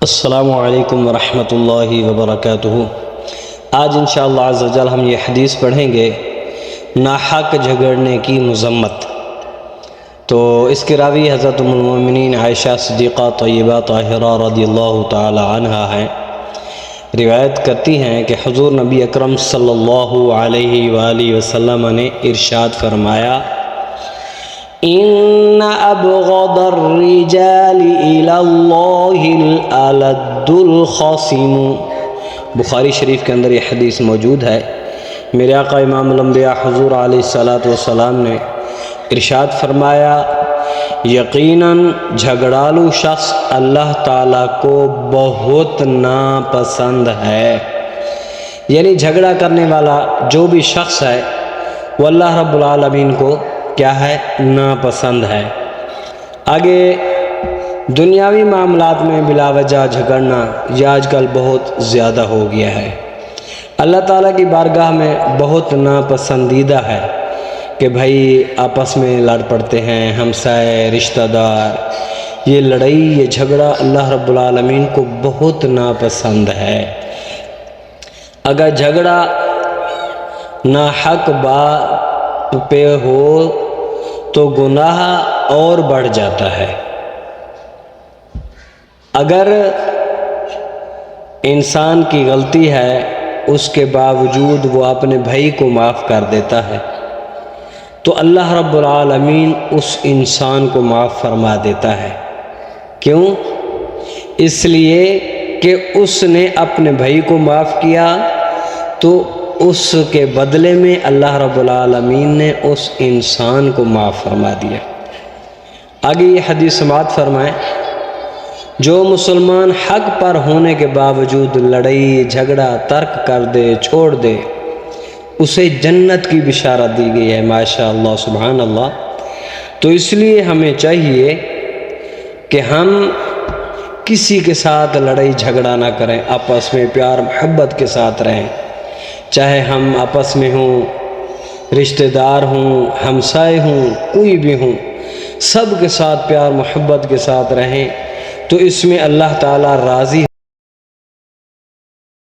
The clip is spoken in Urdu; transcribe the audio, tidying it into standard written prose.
السلام علیکم ورحمۃ اللہ وبرکاتہ۔ آج انشاءاللہ عز و جل ہم یہ حدیث پڑھیں گے ناحق جھگڑنے کی مذمت۔ تو اس کے راوی حضرت ام المؤمنین عائشہ صدیقہ طیبہ طاہرہ رضی اللہ تعالی عنہا ہیں۔ روایت کرتی ہیں کہ حضور نبی اکرم صلی اللہ علیہ وآلہ وسلم نے ارشاد فرمایا، ان ابغض الرجال الى اللہ الالد الخصم۔ بخاری شریف کے اندر یہ حدیث موجود ہے۔ میرے آقا امام الانبیاء حضور علیہ السلام نے ارشاد فرمایا، یقیناً جھگڑالو شخص اللہ تعالیٰ کو بہت ناپسند ہے۔ یعنی جھگڑا کرنے والا جو بھی شخص ہے وہ اللہ رب العالمین کو کیا ہے؟ ناپسند ہے۔ آگے دنیاوی معاملات میں بلا وجہ جھگڑنا یہ آج کل بہت زیادہ ہو گیا ہے۔ اللہ تعالیٰ کی بارگاہ میں بہت ناپسندیدہ ہے کہ بھائی آپس میں لڑ پڑتے ہیں، ہمسائے رشتہ دار۔ یہ لڑائی، یہ جھگڑا اللہ رب العالمین کو بہت ناپسند ہے۔ اگر جھگڑا ناحق بات پہ ہو تو گناہ اور بڑھ جاتا ہے۔ اگر انسان کی غلطی ہے اس کے باوجود وہ اپنے بھائی کو معاف کر دیتا ہے تو اللہ رب العالمین اس انسان کو معاف فرما دیتا ہے۔ کیوں؟ اس لیے کہ اس نے اپنے بھائی کو معاف کیا تو اس کے بدلے میں اللہ رب العالمین نے اس انسان کو معاف فرما دیا۔ آگے یہ حدیث سماعت فرمائیں، جو مسلمان حق پر ہونے کے باوجود لڑائی جھگڑا ترک کر دے، چھوڑ دے، اسے جنت کی بشارت دی گئی ہے۔ ماشاء اللہ، سبحان اللہ۔ تو اس لیے ہمیں چاہیے کہ ہم کسی کے ساتھ لڑائی جھگڑا نہ کریں، آپس میں پیار محبت کے ساتھ رہیں، چاہے ہم آپس میں ہوں، رشتہ دار ہوں، ہمسائے ہوں، کوئی بھی ہوں، سب کے ساتھ پیار محبت کے ساتھ رہیں تو اس میں اللہ تعالیٰ راضی